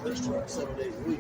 Let's try 7 days a week.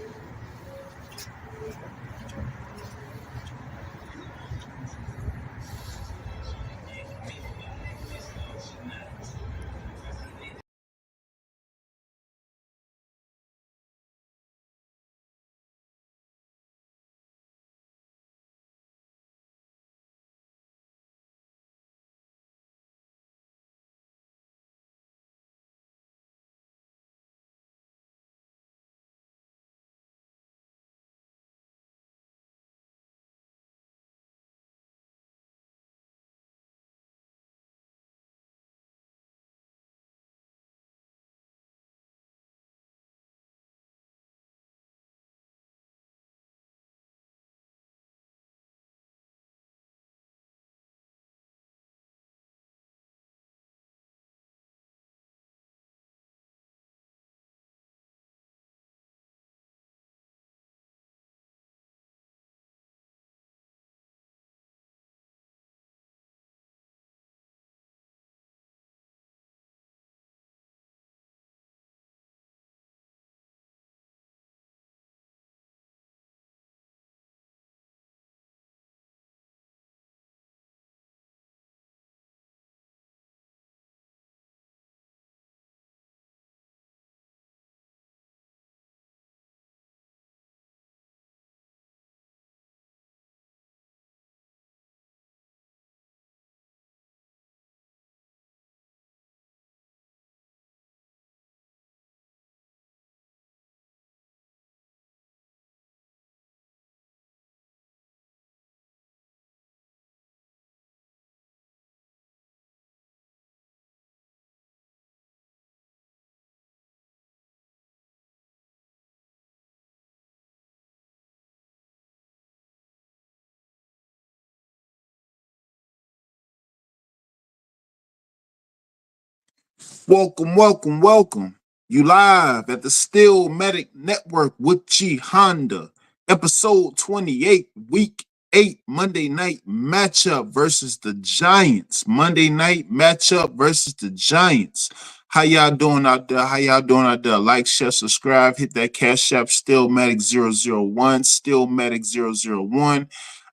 Welcome, welcome, welcome. You live at the Steelmatic Network with G Honda, episode 28, week 8, Monday night matchup versus the Giants. Monday night matchup versus the Giants. How y'all doing out there? How y'all doing out there? Like, share, subscribe, hit that cash app, Steelmatic001, Steelmatic001.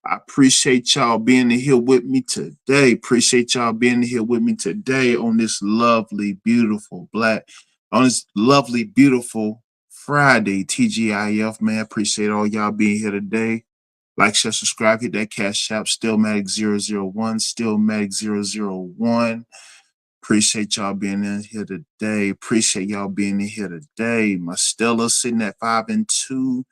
I appreciate y'all being here with me today. Appreciate y'all being here with me today on this lovely, beautiful on this lovely, beautiful Friday, TGIF, man. Appreciate all y'all being here today. Like, share, subscribe, hit that cash app, Steelmatic001, Steelmatic001. Appreciate y'all being in here today. Appreciate y'all being in here today. My Stella sitting at 5-2.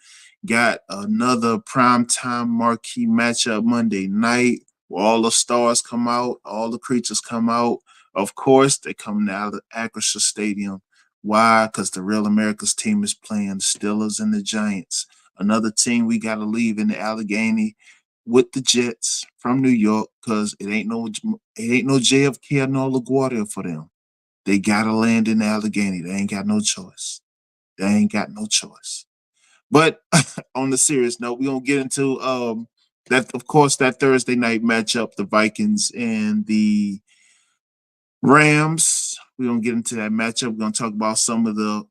Got another primetime marquee matchup Monday night where all the stars come out, all the creatures come out. Of course, they come out of the Acrisure Stadium. Why? Because the Real America's team is playing the Steelers and the Giants. Another team we got to leave in the Allegheny with the Jets from New York because it ain't no JFK nor LaGuardia for them. They gotta land in Allegheny. They ain't got no choice. They ain't got no choice. But on the serious note, we're gonna get into that, of course, that Thursday night matchup, the Vikings and the Rams. We're gonna get into that matchup. We're gonna talk about some of the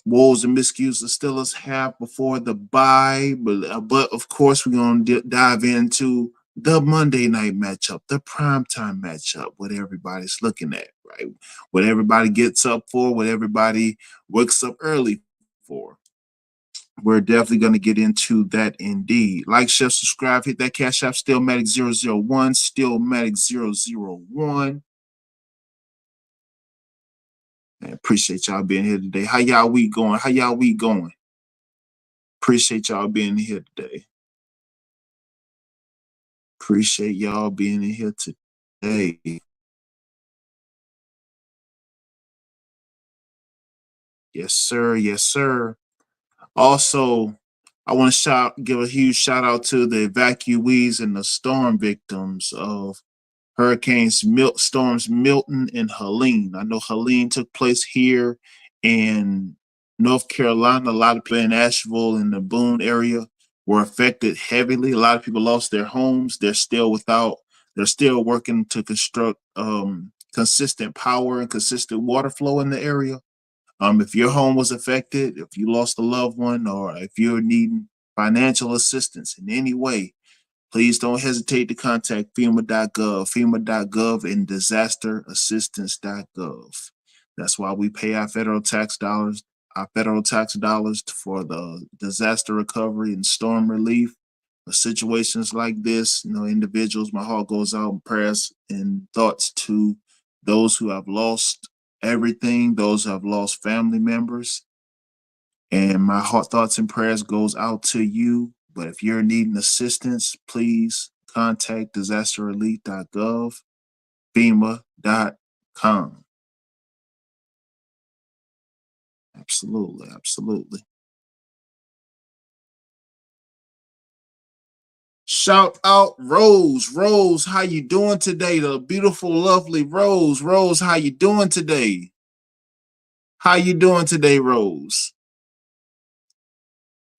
woes and miscues the Steelers have before the bye. But of course, we're going to dive into the Monday night matchup, the primetime matchup, what everybody's looking at, right? What everybody gets up for, what everybody wakes up early for. We're definitely going to get into that indeed. Like, share, subscribe, hit that cash app, Steelmatic001, Steelmatic001. Man, appreciate y'all being here today. How y'all week going? How y'all week going? Appreciate y'all being here today. Appreciate y'all being in here today. Yes, sir. Yes, sir. Also, I want to give a huge shout out to the evacuees and the storm victims of storms Milton and Helene. I know Helene took place here in North Carolina. A lot of people in Asheville and the Boone area were affected heavily. A lot of people lost their homes. They're still working to construct consistent power and consistent water flow in the area. If your home was affected, if you lost a loved one, or if you're needing financial assistance in any way, please don't hesitate to contact FEMA.gov, FEMA.gov, and disasterassistance.gov. That's why we pay our federal tax dollars for the disaster recovery and storm relief. For situations like this, individuals, my heart goes out in prayers and thoughts to those who have lost everything, those who have lost family members, and my heart, thoughts, and prayers goes out to you. But if you're needing assistance, please contact disasterrelief.gov, FEMA.com. Absolutely, absolutely. Shout out Rose. Rose, how you doing today? The beautiful, lovely Rose. Rose, how you doing today? How you doing today, Rose?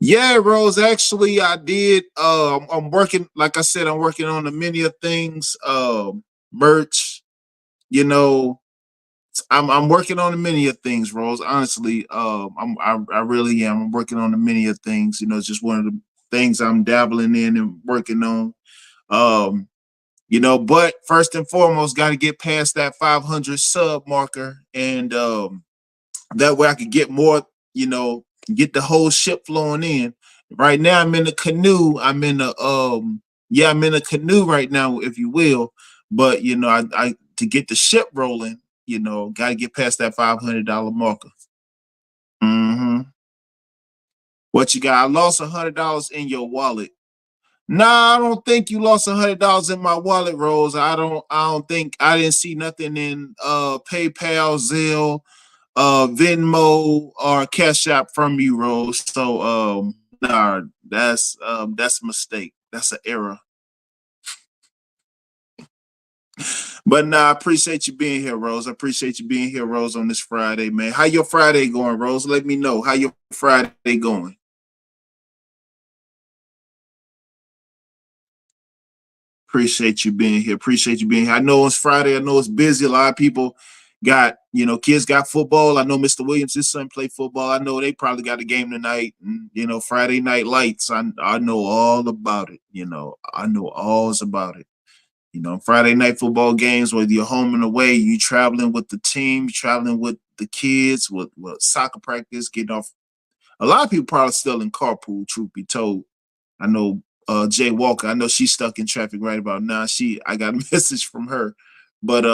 Yeah, Rose. Actually, I did. I'm working. Like I said, I'm working on the many of things. Merch. You know, I'm working on the many of things, Rose. Honestly, I really am. I'm working on the many of things. It's just one of the things I'm dabbling in and working on. Um, but first and foremost, got to get past that 500 sub marker, and that way I could get more, get the whole ship flowing in. Right now I'm in a canoe. I'm in a canoe right now, if you will. But I to get the ship rolling, gotta get past that $500 marker. Mm-hmm. What you got? I lost $100 in your wallet. Nah, I don't think you lost $100 in my wallet, Rose. I don't think I didn't see nothing in PayPal, Zelle, Venmo, or Cash App from you, Rose. So nah, that's a mistake. That's an error. But nah, I appreciate you being here, Rose. I appreciate you being here, Rose, on this Friday, man. How your Friday going, Rose? Let me know. How your Friday going? Appreciate you being here. Appreciate you being here. I know it's Friday. I know it's busy. A lot of people got, kids got football. I know Mr. Williams, his son played football. I know they probably got a game tonight. And, Friday night lights. I know all about it. I know all about it. Friday night football games, whether you're home and away, you traveling with the team, you traveling with the kids, with soccer practice, getting off. A lot of people probably still in carpool, truth be told. I know Jay Walker. I know she's stuck in traffic right about now. I got a message from her. But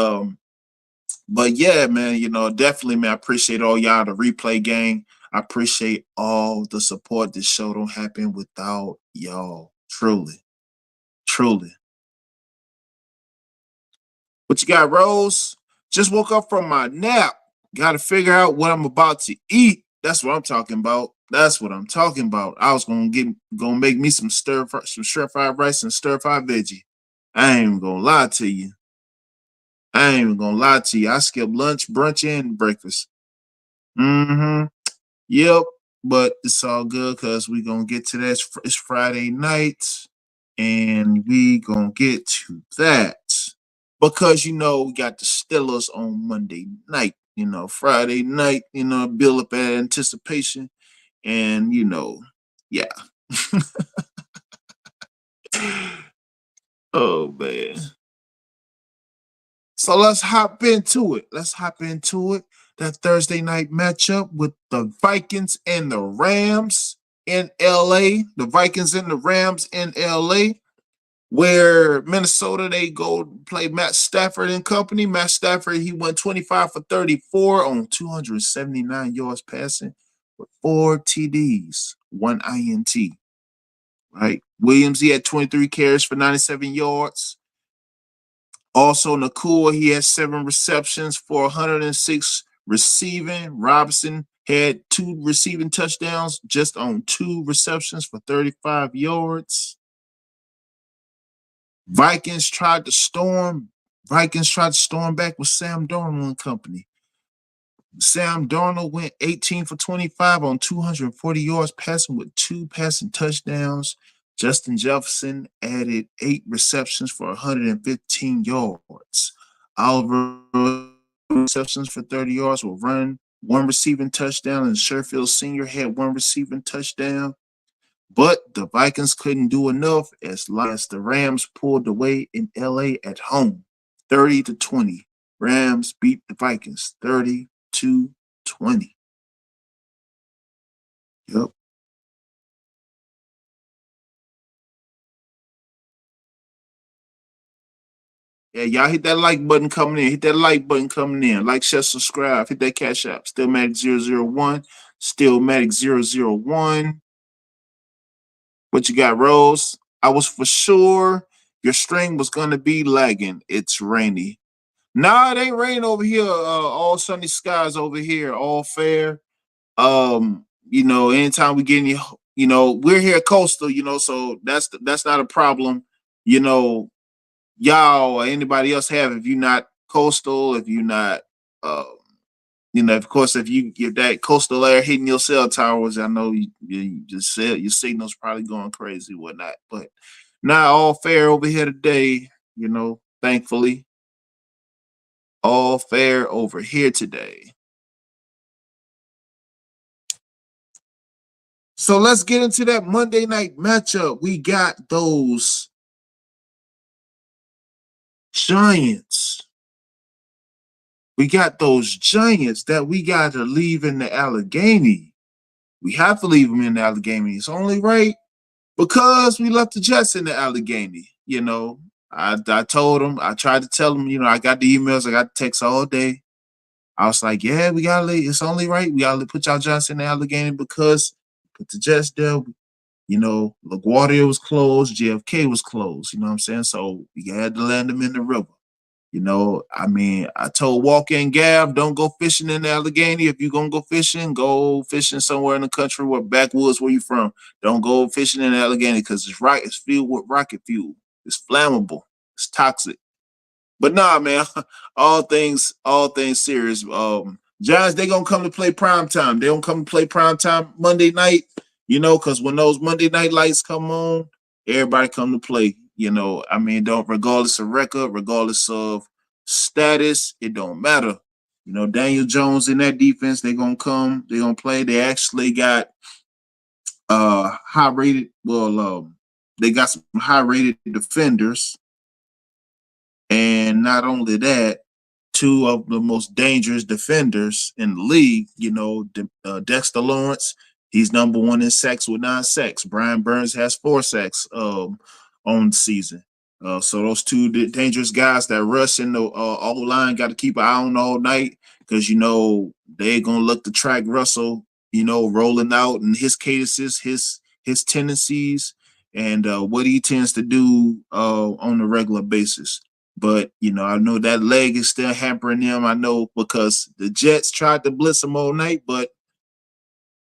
yeah, man, definitely, man, I appreciate all y'all, the replay gang. I appreciate all the support. This show don't happen without y'all. Truly. Truly. What you got, Rose? Just woke up from my nap. Got to figure out what I'm about to eat. That's what I'm talking about. That's what I'm talking about. I was gonna make me some stir fried rice and stir fried veggie. I ain't even gonna lie to you. I ain't even gonna lie to you. I skipped lunch, brunch, and breakfast. Mm-hmm. Yep. But it's all good because we gonna get to that. It's Friday night, and we gonna get to that because we got the Steelers on Monday night. Friday night. Build up that anticipation, and yeah. Oh man. So let's hop into it. Let's hop into it. That Thursday night matchup with the Vikings and the Rams in LA. The Vikings and the Rams in LA, where Minnesota, they go play Matt Stafford and company. Matt Stafford, he went 25 for 34 on 279 yards passing with 4 TDs, 1 INT. Right. Williams, he had 23 carries for 97 yards. Also, Nakua, he had 7 receptions for 106 receiving. Robinson had 2 receiving touchdowns just on 2 receptions for 35 yards. Vikings tried to storm. Vikings tried to storm back with Sam Darnold and company. Sam Darnold went 18 for 25 on 240 yards passing with 2 passing touchdowns. Justin Jefferson added 8 receptions for 115 yards. Oliver receptions for 30 yards will run one receiving touchdown, and Sherfield Sr. had one receiving touchdown. But the Vikings couldn't do enough as the Rams pulled away in LA at home, 30-20. Rams beat the Vikings 30-20. Yep. Yeah, y'all hit that like button coming in. Hit that like button coming in. Like, share, subscribe. Hit that cash app. Steelmatic 001. Steelmatic 001. What you got, Rose? I was for sure your string was gonna be lagging. It's rainy. Nah, it ain't rain over here. All sunny skies over here. All fair. Anytime we get any, we're here coastal. So that's not a problem. You know, y'all or anybody else have if you're not coastal, if you're not, of course, if that coastal air hitting your cell towers, I know you just said your signal's probably going crazy, whatnot. But not all fair over here today. Thankfully, all fair over here today. So let's get into that Monday night matchup. We got those Giants. We got those Giants that we got to leave in the Allegheny. We have to leave them in the Allegheny. It's only right because we left the Jets in the Allegheny. I told them, I tried to tell them, I got the emails, I got the texts all day. I was like, yeah, we got to leave. It's only right. We got to put y'all Giants in the Allegheny because put the Jets there. LaGuardia was closed, JFK was closed. You know what I'm saying? So we had to land them in the river. I told Walker and Gav, don't go fishing in the Allegheny. If you're gonna go fishing somewhere in the country where backwoods where you from. Don't go fishing in the Allegheny because it's filled with rocket fuel. It's flammable. It's toxic. But nah, man, all things serious. Giants, they gonna come to play prime time. They don't come to play prime time Monday night, because when those Monday night lights come on, everybody come to play. Don't regardless of record, regardless of status, it don't matter. Daniel Jones in that defense, they gonna come, they gonna play. They actually got high rated, they got some high rated defenders. And not only that, two of the most dangerous defenders in the league, Dexter Lawrence, he's number one in sacks with 9 sacks. Brian Burns has 4 sacks on the season. So those two dangerous guys that rush in the O-line got to keep an eye on all night because, they're going to look to track Russell, rolling out and his cadences, his tendencies, and what he tends to do on a regular basis. But, I know that leg is still hampering him. I know because the Jets tried to blitz him all night, but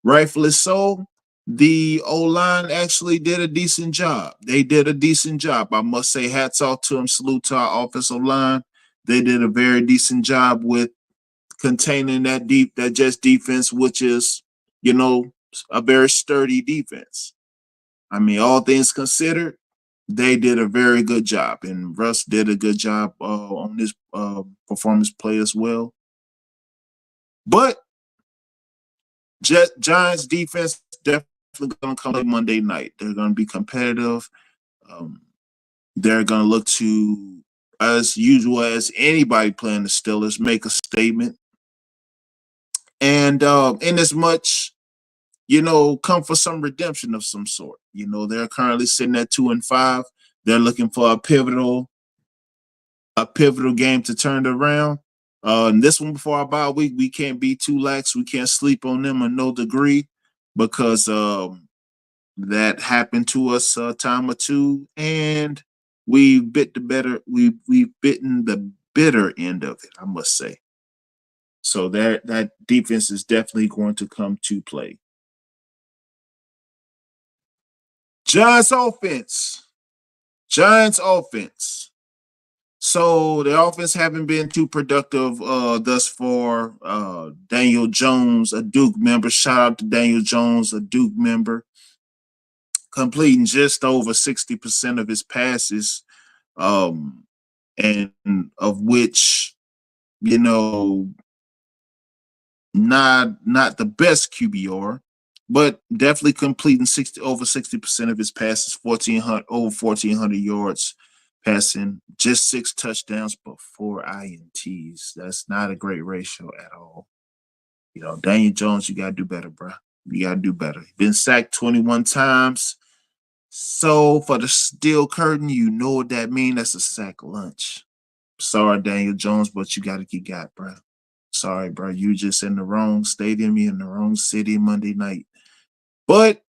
rightfully so, the O-line actually did a decent job. They did a decent job. I must say hats off to them. Salute to our offensive line. They did a very decent job with containing that Jets defense, which is, a very sturdy defense. All things considered, they did a very good job, and Russ did a good job on this performance play as well. But Giants defense definitely going to come late Monday night. They're going to be competitive. They're going to look to, as usual, as anybody playing the Steelers, make a statement. And in as much, come for some redemption of some sort. They're currently sitting at 2-5. They're looking for a pivotal game to turn it around. And this one before our bye week, we can't be too lax. We can't sleep on them in no degree because that happened to us a time or two, and we've bitten the bitter end of it, I must say. So that defense is definitely going to come to play. Giants offense. So the offense haven't been too productive thus far. Daniel Jones, a Duke member. Shout out to Daniel Jones, a Duke member, completing just over 60% of his passes, and of which, not the best QBR, but definitely completing 60% of his passes, 1,400 over 1,400 yards passing, just 6 touchdowns, but 4 INTs. That's not a great ratio at all. Daniel Jones, you gotta do better, bro. You gotta do better. Been sacked 21 times. So for the steel curtain, you know what that means. That's a sack lunch. Sorry, Daniel Jones, but you gotta get got, bro. Sorry, bro. You just in the wrong stadium, you in the wrong city Monday night. But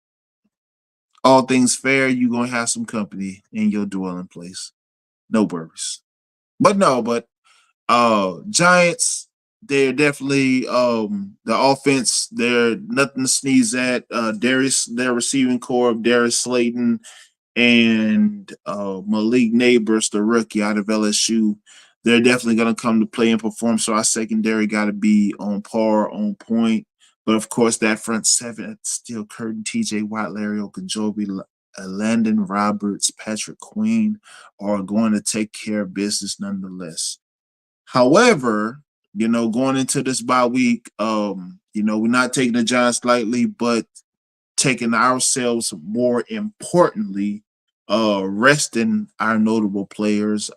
all things fair, you gonna have some company in your dwelling place. No worries. But no, but Giants, they're definitely the offense, they're nothing to sneeze at. Their receiving core of Darius Slayton and Malik Neighbors, the rookie out of LSU, they're definitely going to come to play and perform. So our secondary got to be on par, on point. But of course, that front seven, Steel Curtain, TJ Watt, Larry Ogunjobi, Landon Roberts, Patrick Queen are going to take care of business nonetheless. However, going into this bye week, we're not taking the Giants lightly, but taking ourselves more importantly, resting our notable players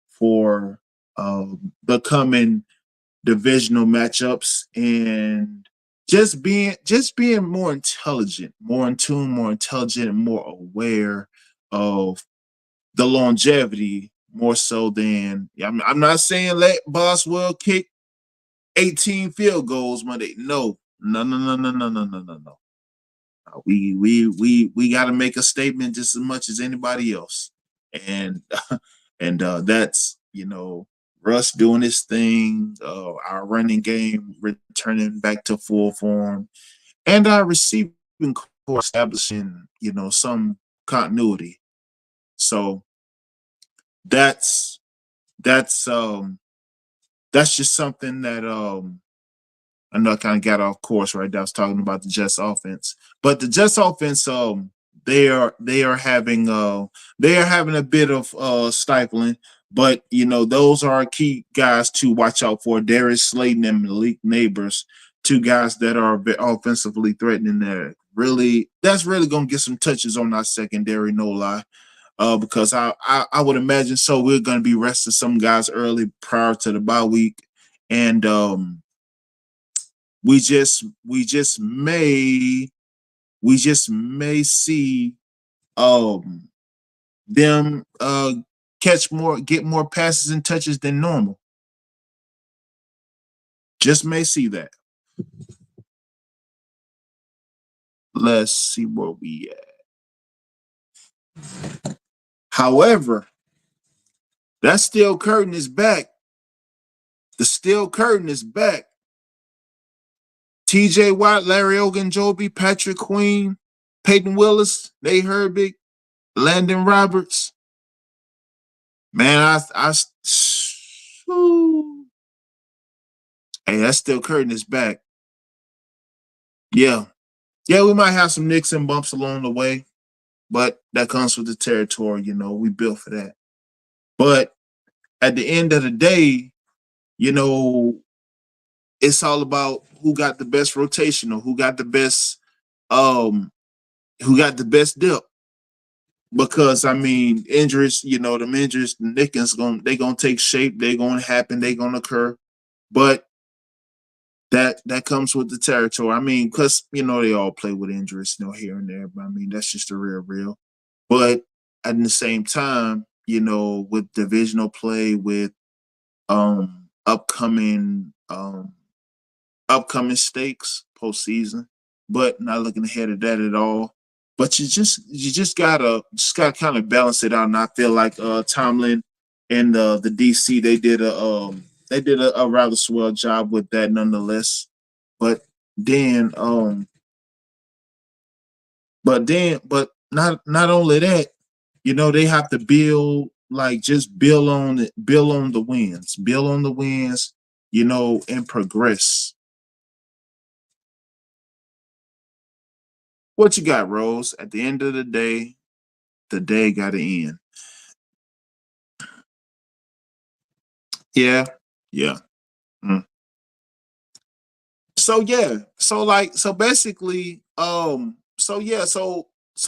for the coming divisional matchups and just being more intelligent, more in tune, more intelligent, and more aware of the longevity more so than I'm not saying let Boswell kick 18 field goals Monday. No, no, no, no, no, no, no, no, no, no. We got to make a statement just as much as anybody else, and that's Russ doing his thing, our running game returning back to full form, and our receiving core establishing some continuity. So that's that's um that's just something that I know I kind of got off course right now. I was talking about the Jets offense, but the Jets offense, they are having a bit of stifling, but those are key guys to watch out for. Darius Slayton and Malik Neighbors, two guys that are offensively threatening. That's really gonna get some touches on our secondary, no lie. Because I would imagine so. We're gonna be resting some guys early prior to the bye week, and we just may see um them get more passes and touches than normal. Just may see that. Let's see where we at. However, that steel curtain is back. The steel curtain is back. TJ Watt, Larry Ogunjobi, Patrick Queen, Peyton Willis, Nate Herbig, Landon Roberts. Man, hey, that steel curtain is back. Yeah. Yeah, we might have some nicks and bumps along the way, but that comes with the territory, we built for that. But at the end of the day, you know, it's all about who got the best rotation or um who got the best depth. Because I mean, injuries, them injuries, the nickings gonna take shape, they gonna happen, they gonna occur. But that comes with the territory. I mean, because they all play with injuries, here and there. But I mean, that's just the real. But at the same time, with divisional play, with upcoming stakes postseason, but not looking ahead of that at all. But you just gotta kind of balance it out. And I feel like Tomlin and the DC they did a rather swell job with that nonetheless. But then but not only that, they have to build on the wins, and progress. What you got, Rose? At the end of the day got to end. Yeah, yeah. Mm. So yeah, so basically, so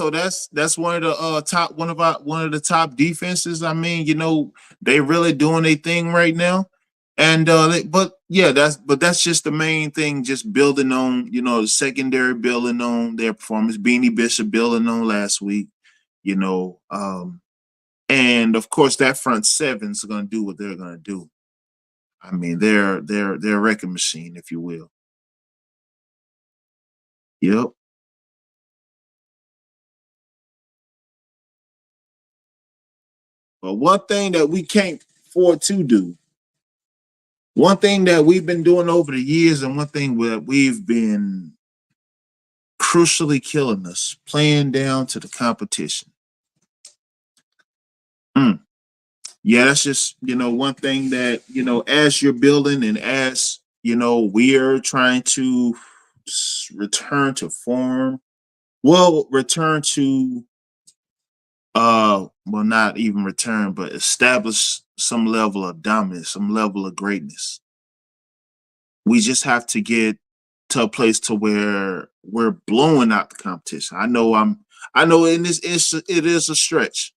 that's one of the top one of the top defenses. I mean, they really doing their thing right now. And but yeah, that's just the main thing, just building on, the secondary, building on their performance. Beanie Bishop building on last week, you know. And of course that front seven's gonna do what they're gonna do. I mean, they're a wrecking machine, if you will. Yep. But one thing that we can't afford to do, one thing that we've been doing over the years, and one thing that we've been crucially killing us, playing down to the competition. Mm. Yeah, that's just, one thing that, as you're building and as, we're trying to return to form, well, return to well, not even return, but establish some level of dominance, some level of greatness. We just have to get to a place to where we're blowing out the competition. I know in this it is a stretch,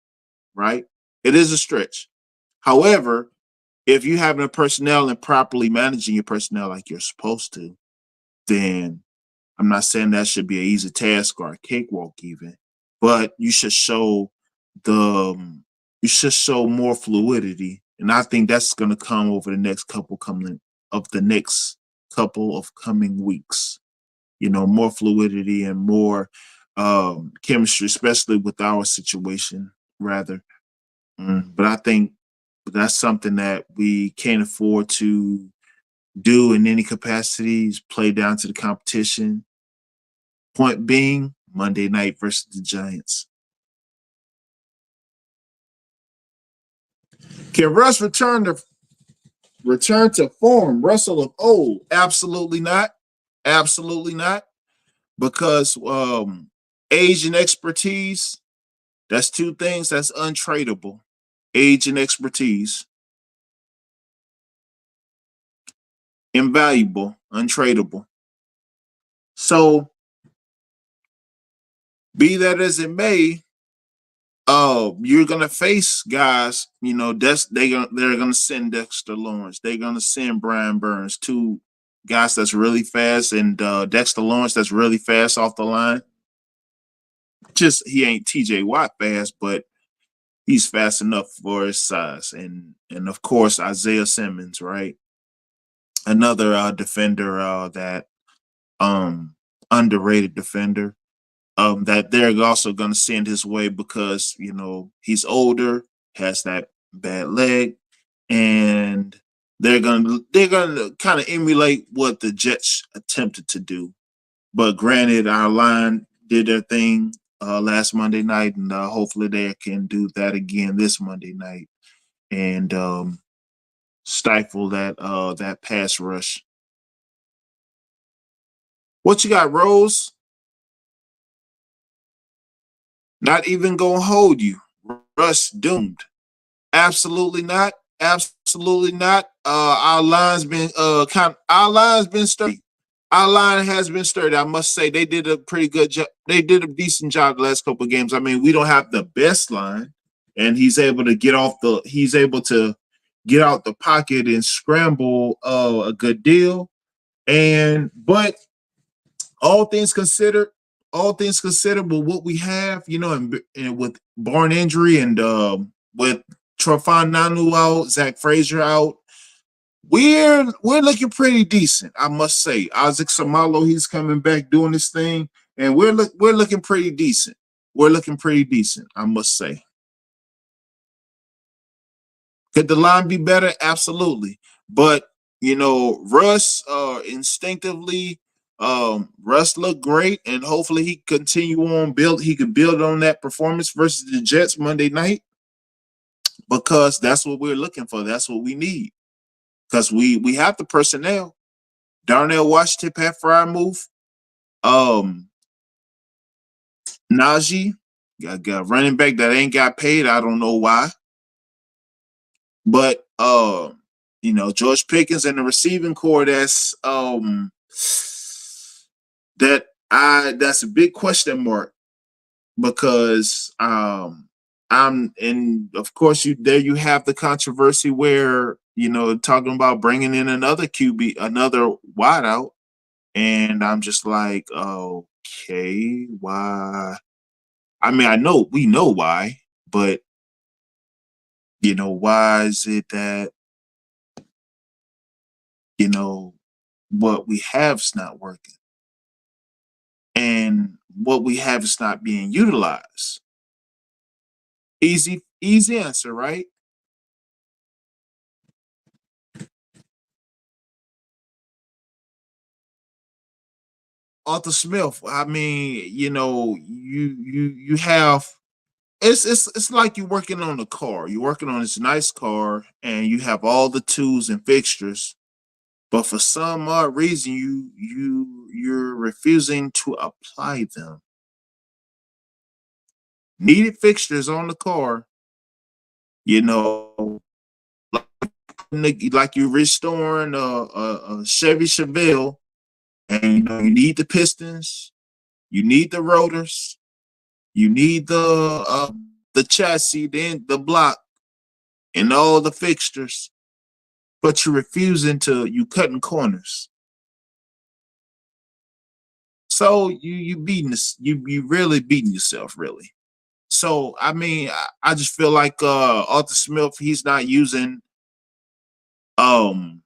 right? It is a stretch. However, if you have the personnel and properly managing your personnel like you're supposed to, then I'm not saying that should be an easy task or a cakewalk even, but the you should show more fluidity, and I think that's going to come over the next couple of coming weeks. More fluidity and more chemistry, especially with our situation, rather. But I think that's something that we can't afford to do in any capacities. Play down to the competition. Point being, Monday night versus the Giants. Can Russ return to form? Russell of old? Absolutely not. Absolutely not. Because age and expertise, that's two things that's untradeable. Age and expertise, invaluable, untradeable. So, be that as it may, you're gonna face guys. They're gonna send Dexter Lawrence. They're gonna send Brian Burns, two guys that's really fast, and Dexter Lawrence that's really fast off the line. Just he ain't T.J. Watt fast, but he's fast enough for his size. And of course Isaiah Simmons, right? Another defender that underrated defender that they're also going to send his way because he's older, has that bad leg, and they're gonna kind of emulate what the Jets attempted to do. But granted, our line did their thing last Monday night, and hopefully they can do that again this Monday night and stifle that pass rush. What you got, Rose? Not even gonna hold you. Russ doomed. Absolutely not. Absolutely not. Our line's been sturdy. Our line has been sturdy. I must say they did a pretty good job. They did a decent job the last couple of games. I mean, we don't have the best line, and he's able to get out the pocket and scramble a good deal. But all things considered, with what we have, and with Barn injury and with Trofan Nanu out, Zach Frazier out, we're looking pretty decent, I must say. Isaac Samalo, he's coming back doing this thing, and we're looking pretty decent. We're looking pretty decent, I must say. Could the line be better? Absolutely. But Russ instinctively, Russ looked great, and hopefully he could build on that performance versus the Jets Monday night, because that's what we're looking for. That's what we need. Because we have the personnel. Darnell Washington, Pat Fryermuth, um, Najee, got running back that ain't got paid. I don't know why. But George Pickens and the receiving core, that's That's a big question mark because I'm and of course you have the controversy where talking about bringing in another QB, another wideout, and I'm just like, okay, why? I mean, I know we know why, but why is it that you know what we have's not working and what we have is not being utilized? Easy answer, right? Arthur Smith. I mean, you have it's like you're working on a car. You're working on this nice car, and you have all the tools and fixtures, but for some odd reason, you're refusing to apply them. Needed fixtures on the car, you know, like you're restoring a Chevy Chevelle, and you need the pistons, you need the rotors, you need the chassis, then the block, and all the fixtures, but you're refusing to. You cutting corners. So you beating this. You really beating yourself, really. So I mean, I just feel like Arthur Smith, um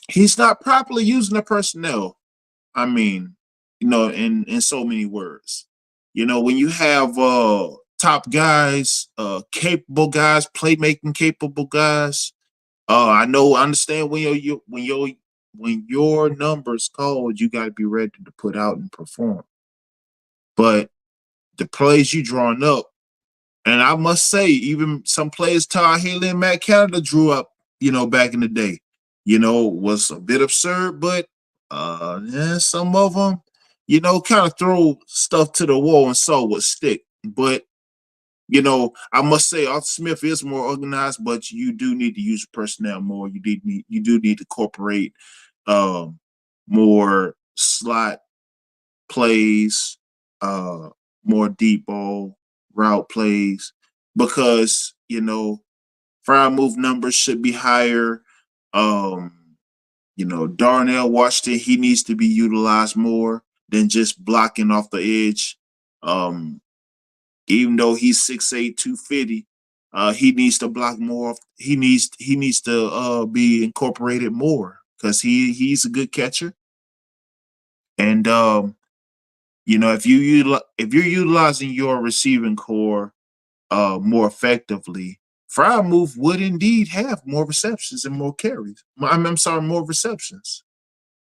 he's not properly using the personnel. I mean, in so many words. When you have top guys, capable guys, playmaking capable guys, I understand when your numbers called, you got to be ready to put out and perform. But the plays you drawing up, and I must say, even some plays Todd Haley and Matt Canada drew up, back in the day, was a bit absurd, but yeah, some of them, kind of throw stuff to the wall and saw what stick. But I must say, Arthur Smith is more organized, but you do need to use personnel more. You do need to incorporate um, more slot plays, more deep ball route plays, because fire move numbers should be higher. Um, Darnell Washington, he needs to be utilized more than just blocking off the edge. Um, Even though he's 6'8", 250, he needs to block more. He needs to be incorporated more because he's a good catcher. And if you're utilizing your receiving core more effectively, Frymouth would indeed have more receptions and more carries. I'm sorry, more receptions.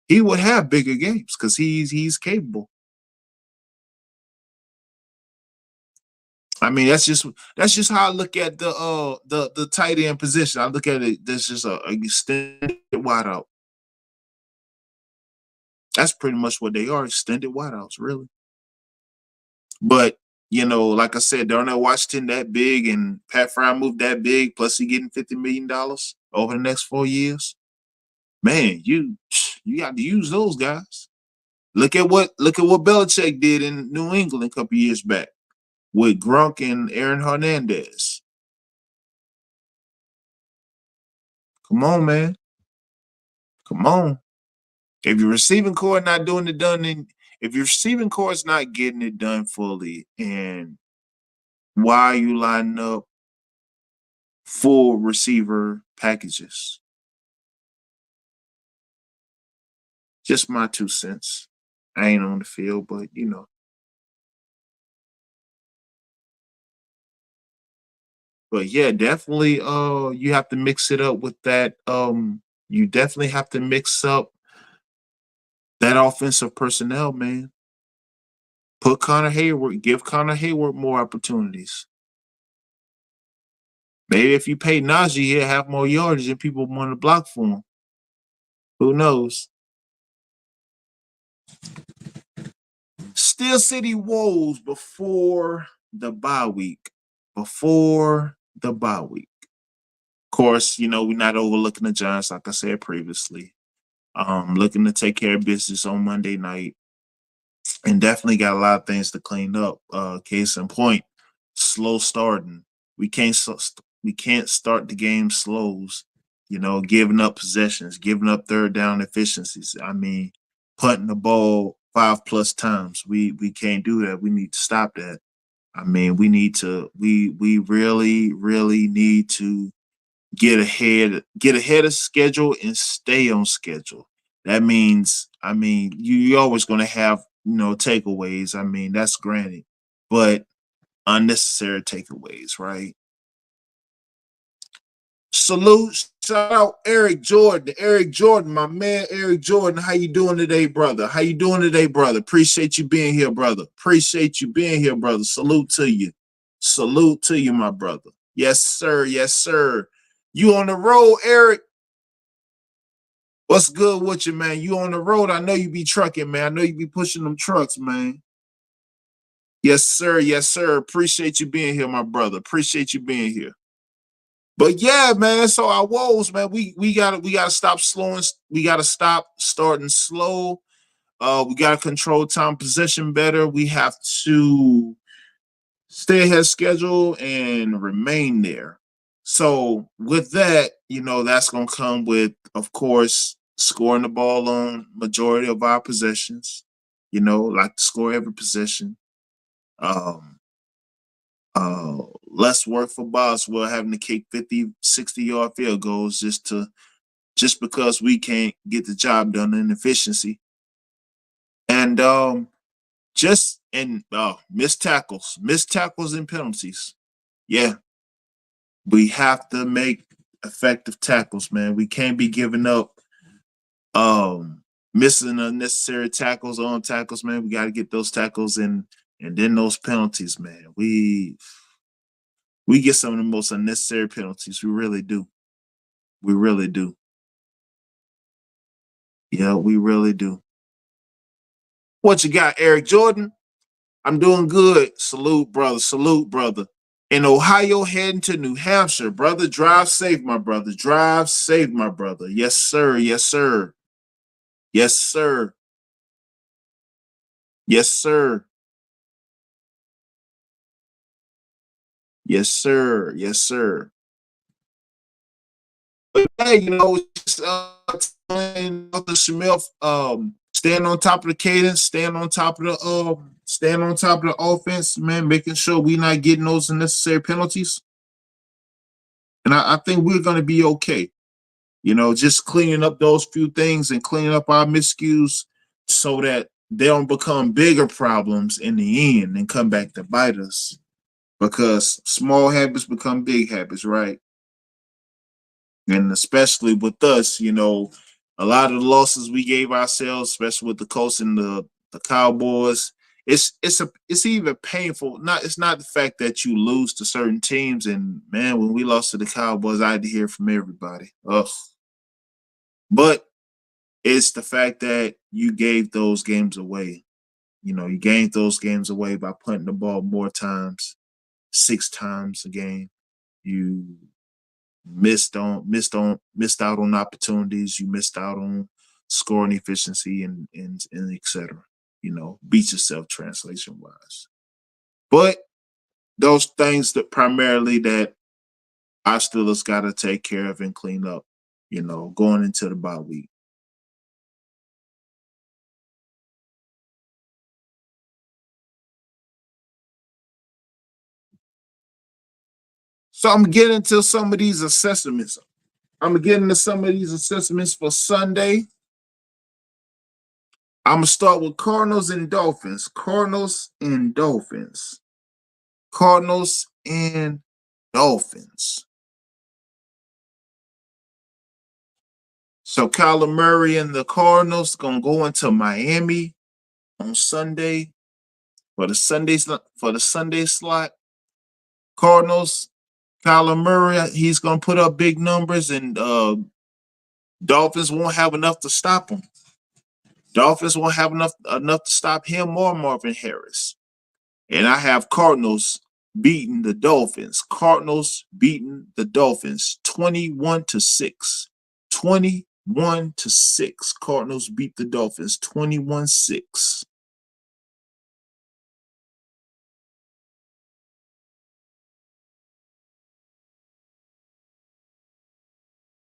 He would have bigger games because he's capable. I mean, that's just how I look at the tight end position. I look at it. That's just a extended wideout. That's pretty much what they are, extended wideouts, really. But like I said, Darnell Washington that big and Pat Frymouth that big, plus he getting $50 million over the next 4 years. Man, you got to use those guys. Look at what Belichick did in New England a couple years back with Gronk and Aaron Hernandez. Come on, man. Come on. If your receiving core not doing it done, if your receiving core is not getting it done fully, and why are you lining up full receiver packages? Just my 2 cents. I ain't on the field, but But yeah, definitely you have to mix it up with that. You definitely have to mix up that offensive personnel, man. Put Connor Hayward, give Connor Hayward more opportunities. Maybe if you pay Najee, he'll have more yardage and people want to block for him. Who knows? Steel City woes before the bye week. Before the bye week. Of course, we're not overlooking the Giants, like I said previously. Looking to take care of business on Monday night. and definitely got a lot of things to clean up. Case in point, slow starting. We can't we can't start the game slows. You know, giving up possessions, giving up third down efficiencies. I mean, punting the ball 5+ times. We can't do that. We need to stop that. I mean, we need to. We really need to get ahead of schedule and stay on schedule. That means, I mean, you're always going to have, takeaways. I mean, that's granted, but unnecessary takeaways, right? Salute, shout out Eric Jordan. Eric Jordan, my man Eric Jordan. How you doing today, brother? How you doing today, brother? Appreciate you being here, brother. Appreciate you being here, brother. Salute to you. Salute to you, my brother. Yes, sir. Yes, sir. You on the road, Eric? What's good with you, man? You on the road? I know you be trucking, man. I know you be pushing them trucks, man. Yes, sir. Yes, sir. Appreciate you being here, my brother. Appreciate you being here. But yeah, man. So our woes, man. We gotta stop slowing. We gotta stop starting slow. We gotta control time possession better. We have to stay ahead of schedule and remain there. So with that, that's gonna come with, of course, scoring the ball on majority of our possessions. Like to score every possession. Um, Less work for Boswell having to kick 50, 60-yard field goals just because we can't get the job done in efficiency. And just and missed tackles and penalties. Yeah, we have to make effective tackles, man. We can't be giving up um missing unnecessary tackles on tackles, man. We got to get those tackles and then those penalties, man. We get some of the most unnecessary penalties. We really do. We really do. Yeah, we really do. What you got, Eric Jordan? I'm doing good. Salute, brother. Salute, brother. In Ohio, heading to New Hampshire, brother. Drive safe, my brother. Drive safe, my brother. Yes, sir. Yes, sir. Yes, sir. Yes, sir. Yes, sir. Yes, sir. But hey, just the Shamil, staying on top of the cadence, staying on top of the offense, man, making sure we not getting those unnecessary penalties. And I think we're gonna be okay. Just cleaning up those few things and cleaning up our miscues so that they don't become bigger problems in the end and come back to bite us. Because small habits become big habits, right? And especially with us, a lot of the losses we gave ourselves, especially with the Colts and the Cowboys, it's even painful. It's not the fact that you lose to certain teams, and man, when we lost to the Cowboys, I had to hear from everybody. Ugh. But it's the fact that you gave those games away. You gave those games away by punting the ball more times, 6 times a game. You missed out on opportunities. You missed out on scoring efficiency and etc. Beat yourself translation wise. But those things that primarily that our Steelers got to take care of and clean up. Going into the bye week. So I'm getting to some of these assessments. I'm getting to some of these assessments for Sunday. I'm gonna start with Cardinals and Dolphins. Cardinals and Dolphins. Cardinals and Dolphins. So Kyler Murray and the Cardinals gonna go into Miami on Sunday for the Sunday slot. Cardinals, Kyler Murray, he's gonna put up big numbers, and Dolphins won't have enough to stop him. Dolphins won't have enough to stop him or Marvin Harris. And I have Cardinals beating the Dolphins. Cardinals beating the Dolphins 21-6. 21-6. Cardinals beat the Dolphins 21-6.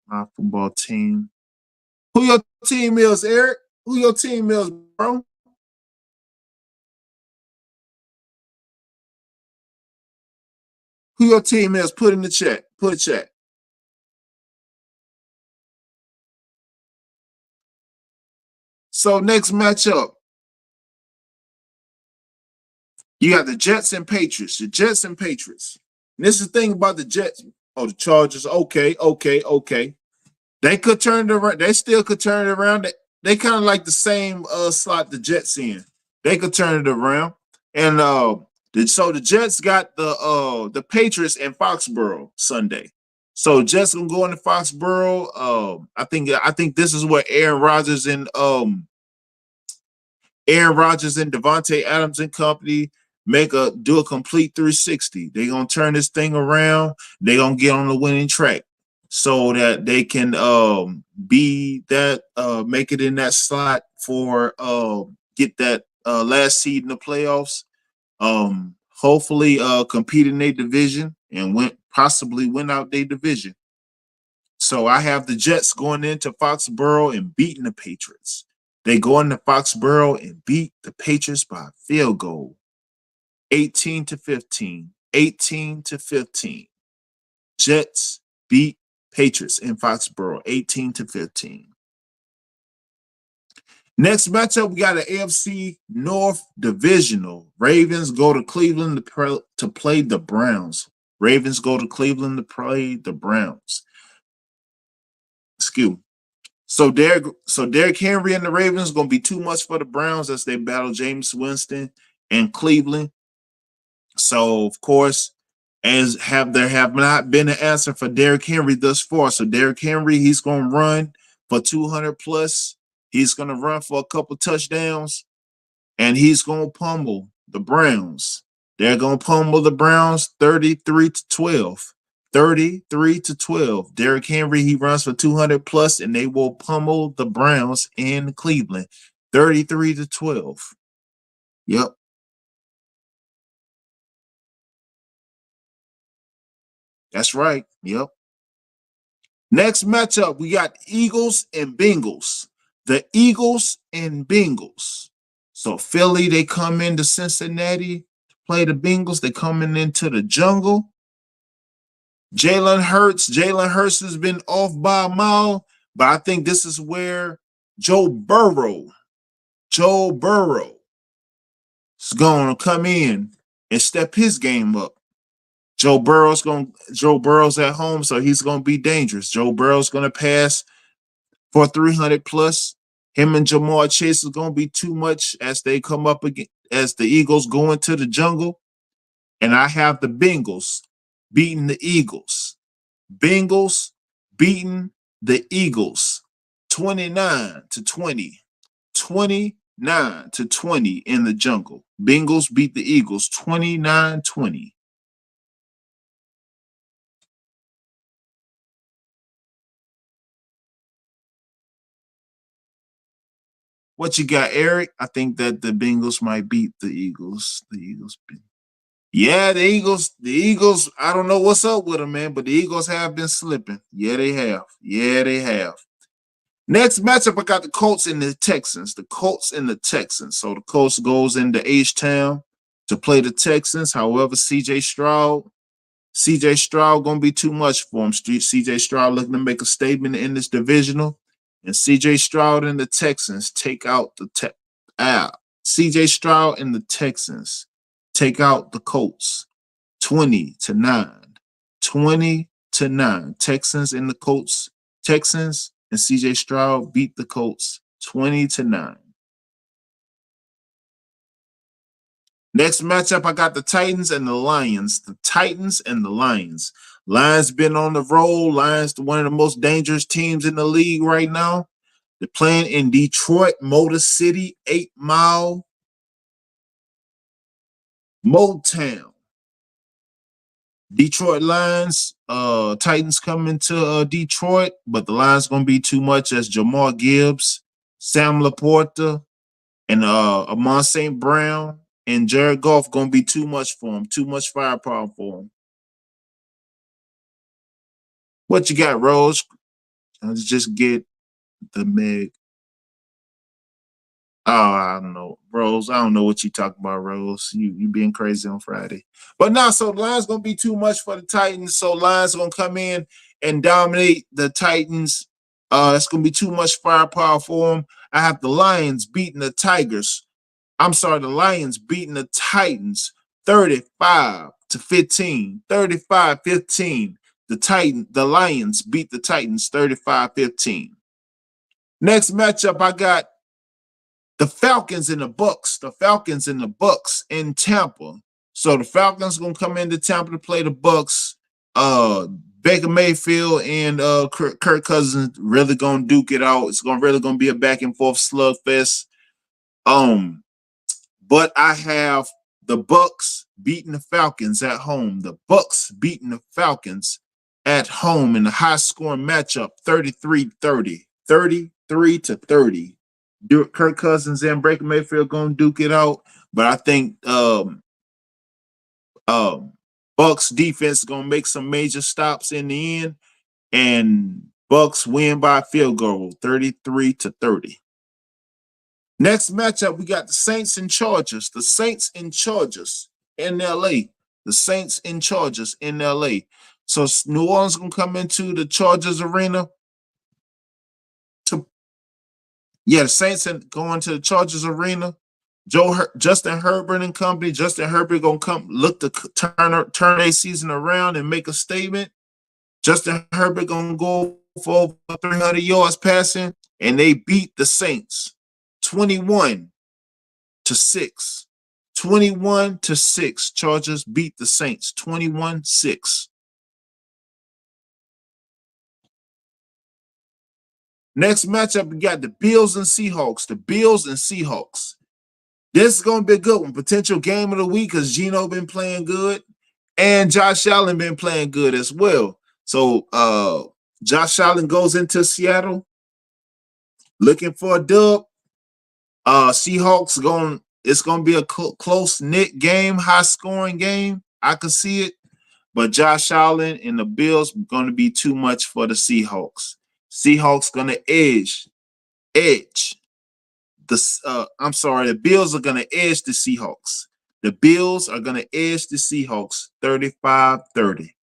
My football team. Who your team is, Eric? Who your team is, bro? Who your team is? Put in the chat. Put a chat. So next matchup, you got the Jets and Patriots. The Jets and Patriots. And this is the thing about the Jets. Oh, the Chargers. Okay. They could turn it around. They still could turn it around. They kind of like the same slot the Jets in. They could turn it around. And so the Jets got the Patriots in Foxborough Sunday. So Jets gonna go into Foxborough. I think this is where Aaron Rodgers and Devontae Adams and company do a complete 360. They're gonna turn this thing around. They're gonna get on the winning track so that they can make it in that slot for get that last seed in the playoffs. Hopefully compete in their division and possibly win out their division. So I have the Jets going into Foxborough and beating the Patriots. They go into Foxborough and beat the Patriots by a field goal. 18-15. 18-15. Jets beat Patriots in Foxborough 18-15. Next matchup, we got an AFC North Divisional. Ravens go to Cleveland to play the Browns. Ravens go to Cleveland to play the Browns. Excuse me. So Derrick Henry and the Ravens going to be too much for the Browns as they battle Jameis Winston and Cleveland. So of course, there have not been an answer for Derrick Henry thus far. So Derrick Henry, he's going to run for 200 plus. He's going to run for a couple touchdowns, and he's going to pummel the Browns. They're going to pummel the Browns 33-12. 33-12. Derrick Henry, he runs for 200 plus, and they will pummel the Browns in Cleveland 33-12. Yep. That's right. Yep. Next matchup, we got Eagles and Bengals. The Eagles and Bengals. So Philly, they come into Cincinnati to play the Bengals. They coming into the jungle. Jalen Hurts has been off by a mile, but I think this is where Joe Burrow is going to come in and step his game up. Joe Burrow's at home, so he's going to be dangerous. Joe Burrow's going to pass for 300 plus. Him and Jamar Chase is going to be too much as they come up again, as the Eagles go into the jungle. And I have the Bengals beating the Eagles. Bengals beating the Eagles 29-20. 29-20 in the jungle. Bengals beat the Eagles 29-20. What you got, Eric? I think that the Bengals might beat the Eagles. The Eagles beat. Yeah, the Eagles, I don't know what's up with them, man, but the Eagles have been slipping. Yeah, they have. Next matchup, I got the Colts and the Texans. The Colts and the Texans. So the Colts goes into H-Town to play the Texans. However, CJ Stroud gonna be too much for him. CJ Stroud looking to make a statement in this divisional. And CJ Stroud and the Texans take out CJ Stroud and the Texans take out the Colts 20-9. 20-9. Texans and the Colts. Texans and CJ Stroud beat the Colts 20-9. Next matchup, I got the Titans and the Lions. The Titans and the Lions. Lions been on the roll. Lions, one of the most dangerous teams in the league right now. They're playing in Detroit, Motor City, 8 Mile, Motown. Detroit Lions, Titans coming to Detroit, but the Lions going to be too much as Jamar Gibbs, Sam Laporta, and Amon St. Brown and Jared Goff going to be too much for him, too much firepower for him. What you got, Rose? Let's just get the Meg. Oh, I don't know, Rose. I don't know what you talking about, Rose. You being crazy on Friday. But now, so the line's gonna be too much for the Titans. So line's gonna come in and dominate the Titans. It's gonna be too much firepower for them. I have the Lions beating the Tigers. I'm sorry, the Lions beating the Titans 35 to 15. 35-15. The Lions beat the Titans 35-15. Next matchup, I got the Falcons and the Bucks. The Falcons and the Bucks in Tampa. So the Falcons gonna come into Tampa to play the Bucks. Baker Mayfield and Kirk Cousins really gonna duke it out. It's really gonna be a back and forth slugfest. But I have the Bucks beating the Falcons at home. The Bucks beating the Falcons at home in a high-scoring matchup, 33-30. 33-30. Kirk Cousins and Baker Mayfield gonna duke it out, but I think Bucks defense gonna make some major stops in the end, and Bucks win by a field goal, 33-30. Next matchup, we got the Saints and Chargers. The Saints and Chargers in LA. The Saints and Chargers in LA. So New Orleans gonna come into the Chargers arena. The Saints are going to the Chargers arena. Justin Herbert and company. Justin Herbert gonna come look to turn a season around and make a statement. Justin Herbert gonna go for over 300 yards passing, and they beat the Saints 21-6. 21-6. Chargers beat the Saints 21-6. Next matchup, we got the Bills and Seahawks. The Bills and Seahawks. This is going to be a good one. Potential game of the week because Geno been playing good and Josh Allen been playing good as well. So Josh Allen goes into Seattle looking for a dub. Seahawks it's going to be a close-knit game, high-scoring game. I can see it. But Josh Allen and the Bills going to be too much for the Seahawks. Seahawks going to edge. The Bills are going to edge the Seahawks. The Bills are going to edge the Seahawks 35-30.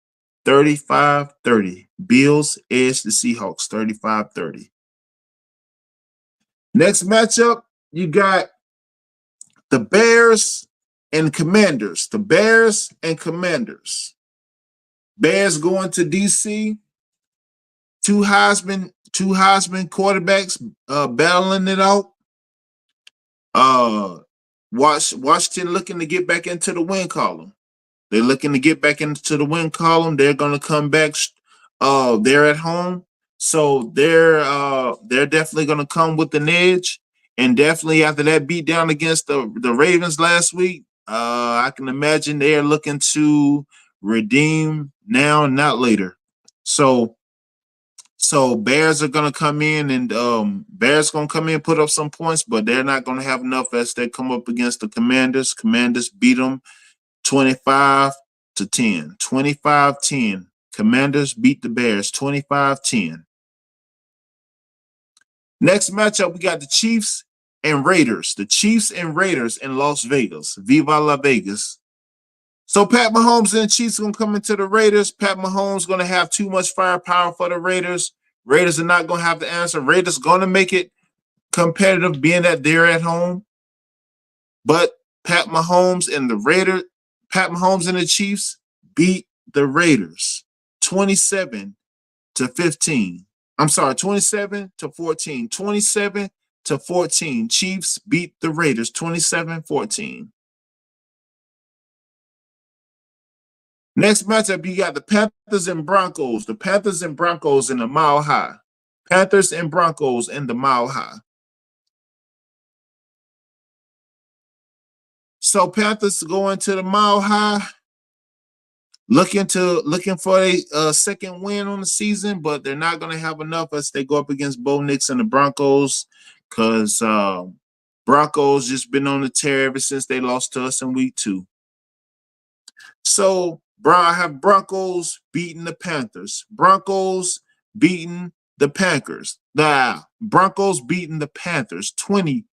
35-30. Bills edge the Seahawks 35-30. Next matchup, you got the Bears and Commanders. The Bears and Commanders. Bears going to DC. Two Heisman quarterbacks battling it out. Washington looking to get back into the win column. They're looking to get back into the win column. They're going to come back. They're at home, so they're definitely going to come with an edge. And definitely after that beat down against the Ravens last week, I can imagine they're looking to redeem now, not later. So Bears are going to come in and put up some points, but they're not going to have enough as they come up against the Commanders. Commanders beat them 25-10. 25-10. Commanders beat the Bears 25-10. Next matchup, we got the Chiefs and Raiders. The Chiefs and Raiders in Las Vegas. Viva La Vegas. So Pat Mahomes and the Chiefs are going to come into the Raiders. Pat Mahomes going to have too much firepower for the Raiders. Raiders are not going to have the answer. Raiders going to make it competitive being that they're at home. But Pat Mahomes and the Chiefs beat the Raiders 27-15. I'm sorry, 27-14. 27-14. Chiefs beat the Raiders 27-14. Next matchup, you got the Panthers and Broncos. The Panthers and Broncos in the Mile High. Panthers and Broncos in the Mile High. So Panthers going to the Mile High, looking for a second win on the season, but they're not going to have enough as they go up against Bo Nix and the Broncos, because Broncos just been on the tear ever since they lost to us in week 2. So I have Broncos beating the Panthers. Broncos beating the Packers. The Broncos beating the Panthers 24-9.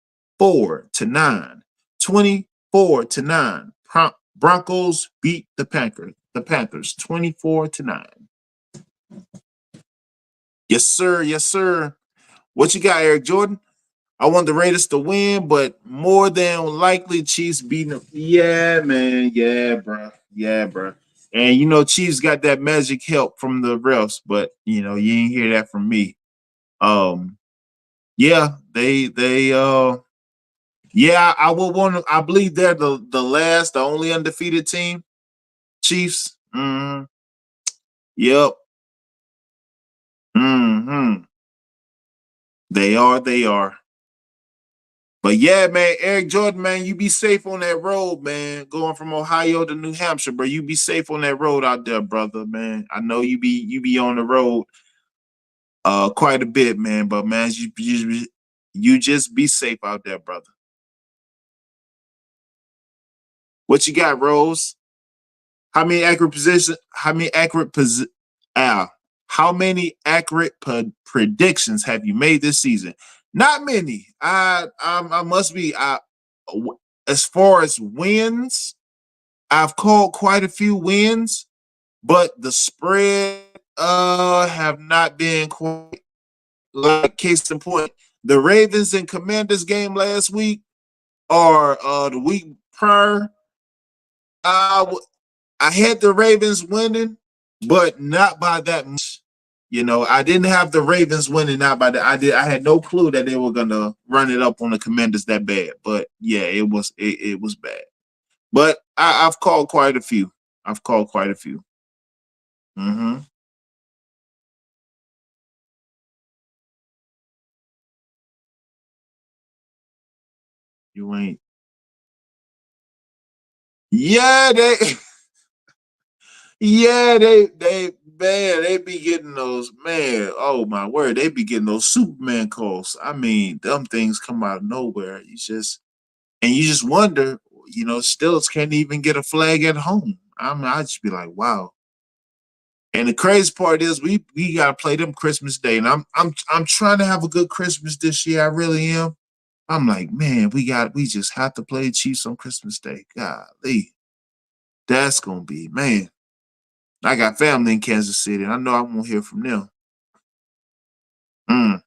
24-9. Broncos beat the Packers. The Panthers 24-9. Yes, sir. Yes, sir. What you got, Eric Jordan? I want the Raiders to win, but more than likely Chiefs beating them. Yeah, man. Yeah, bro. Yeah, bro. And you know, Chiefs got that magic help from the refs, but you know, you ain't hear that from me. Um, yeah, yeah, I will want to. I believe they're the only undefeated team. Chiefs. Yep. They are. They are. But yeah, man, Eric Jordan, man, you be safe on that road, man. Going from Ohio to New Hampshire, bro. You be safe on that road out there, brother, man. I know you be on the road quite a bit, man. But man, you just be safe out there, brother. What you got, Rose? How many accurate position? How many accurate how many accurate predictions have you made this season? Not many. I must be. As far as wins, I've called quite a few wins, but the spread have not been quite like case in point. The Ravens and Commanders game last week or the week prior. I had the Ravens winning, but not by that much. You know, I didn't have the Ravens winning, not by that. I had no clue that they were gonna run it up on the Commanders that bad. But yeah, it was bad. But I've called quite a few. I've called quite a few. Mm-hmm. You ain't. Yeah, they be getting those, man. Oh my word, they be getting those Superman calls. I mean, them things come out of nowhere. You just wonder, you know, Stills can't even get a flag at home. I just be like, wow. And the crazy part is we gotta play them Christmas Day, and I'm trying to have a good Christmas this year. I really am. I'm like, man, we just have to play Chiefs on Christmas Day. Golly, that's gonna be, man. I got family in Kansas City, and I know I won't hear from them. Mm.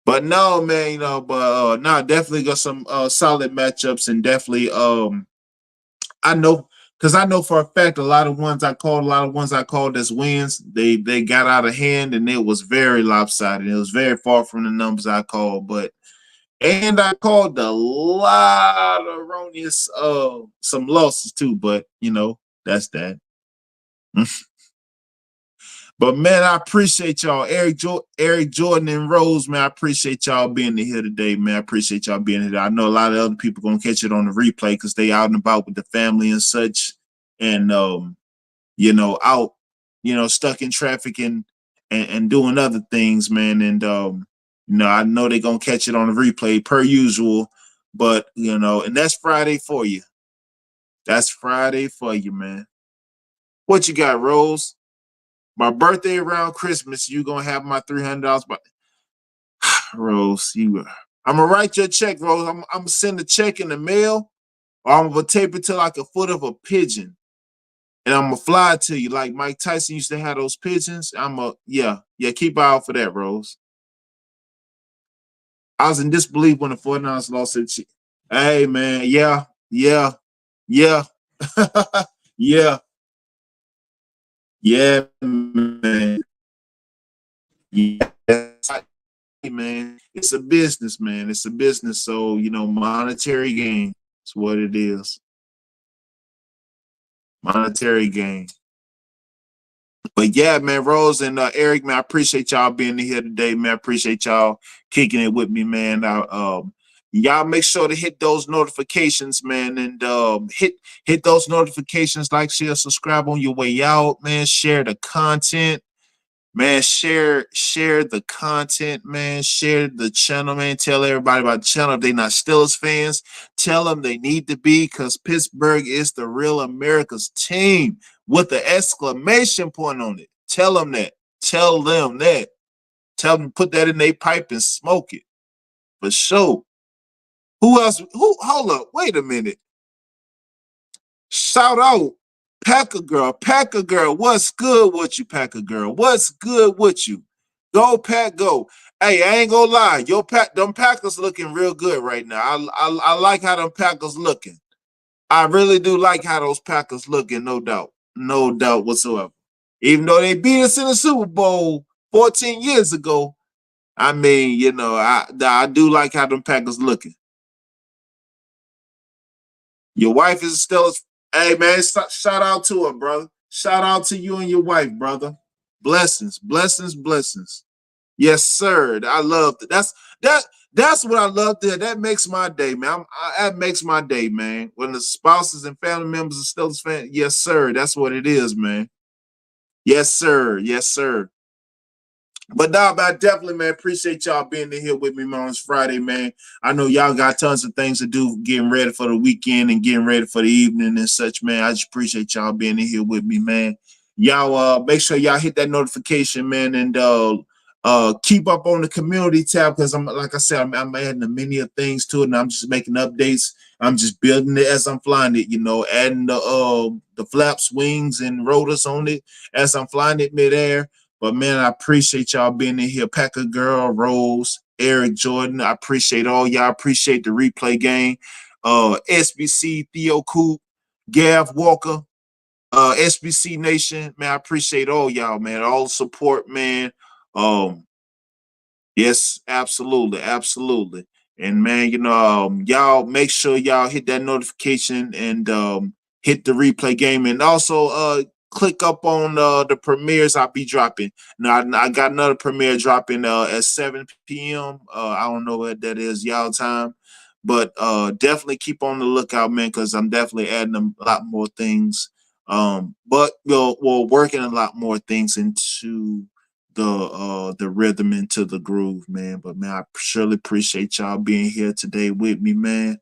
But no, man, you know, but no, definitely got some solid matchups, and definitely I know because I know for a fact a lot of ones I called as wins, they got out of hand and it was very lopsided. It was very far from the numbers I called, but and I called a lot of erroneous some losses too, but you know, that's that. But man, I appreciate y'all. Eric Jordan and Rose, man. I appreciate y'all being here today, man. I appreciate y'all being here. I know a lot of other people gonna catch it on the replay because they out and about with the family and such. And you know, out, you know, stuck in traffic and doing other things, man. And you know, I know they're gonna catch it on the replay per usual. But you know, and that's Friday for you. That's Friday for you, man. What you got, Rose? My birthday around Christmas, you gonna have my $300. But Rose, I'm gonna write your check, Rose. I'm gonna send a check in the mail, or I'm gonna tape it to like a foot of a pigeon, and I'm gonna fly it to you like Mike Tyson used to have those pigeons. Yeah, keep an eye out for that, Rose. I was in disbelief when the 49ers lost it. Hey man, yeah, yeah, yeah, man. Yeah, man. It's a business, man. It's a business. So, you know, monetary gain is what it is. Monetary gain. But yeah, man, Rose and Eric, man, I appreciate y'all being here today, man. I appreciate y'all kicking it with me, man. Y'all make sure to hit those notifications, man, and hit those notifications, like, share, subscribe on your way out, man. Share the content. Man, share the content, man. Share the channel, man. Tell everybody about the channel. If they're not Steelers fans, tell them they need to be, because Pittsburgh is the real America's team with the exclamation point on it. Tell them that. Tell them that. Tell them to put that in their pipe and smoke it. For sure. Who else? Who? Hold up. Wait a minute. Shout out Packer Girl. Packer Girl, what's good with you, Packer Girl? What's good with you? Go, Pack, go. Hey, I ain't gonna lie. Them Packers looking real good right now. I like how them Packers looking. I really do like how those Packers looking, no doubt. No doubt whatsoever. Even though they beat us in the Super Bowl 14 years ago, I mean, I do like how them Packers looking. Your wife is still, hey man, shout out to her, brother. Shout out to you and your wife, brother. Blessings, blessings, blessings. Yes, sir. I love that. That's what I love. That makes my day, man. That makes my day, man. When the spouses and family members are still fans, yes, sir. That's what it is, man. Yes, sir. Yes, sir. But nah, man, definitely, man, appreciate y'all being in here with me, man, on this Friday, man. I know y'all got tons of things to do, getting ready for the weekend and getting ready for the evening and such, man. I just appreciate y'all being in here with me, man. Y'all make sure y'all hit that notification, man, and keep up on the community tab, because I'm, like I said, I'm adding many of things to it, and I'm just making updates. I'm just building it as I'm flying it, adding the flaps, wings, and rotors on it as I'm flying it midair. But man, I appreciate y'all being in here. Packer Girl, Rose, Eric Jordan. I appreciate all y'all. Appreciate the replay game. SBC, Theo Coop, Gav Walker, SBC Nation. Man, I appreciate all y'all, man. All the support, man. Yes, absolutely, absolutely. And man, y'all make sure y'all hit that notification and hit the replay game, and also click up on the premieres I'll be dropping. Now I got another premiere dropping at 7 p.m. I don't know what that is y'all time, but definitely keep on the lookout, man, because I'm definitely adding a lot more things. But we're working a lot more things into the rhythm, into the groove, man. But man, I surely appreciate y'all being here today with me, man.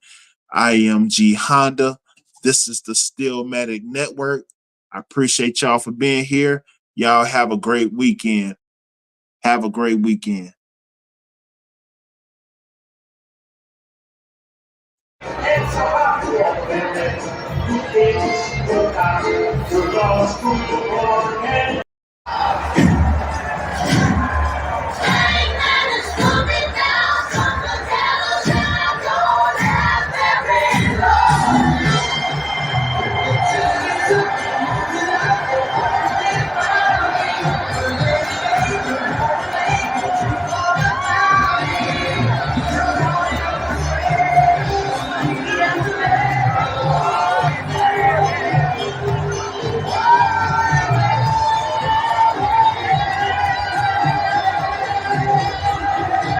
I am G Honda. This is the Steelmatic Network. I appreciate y'all for being here. Y'all have a great weekend. Have a great weekend.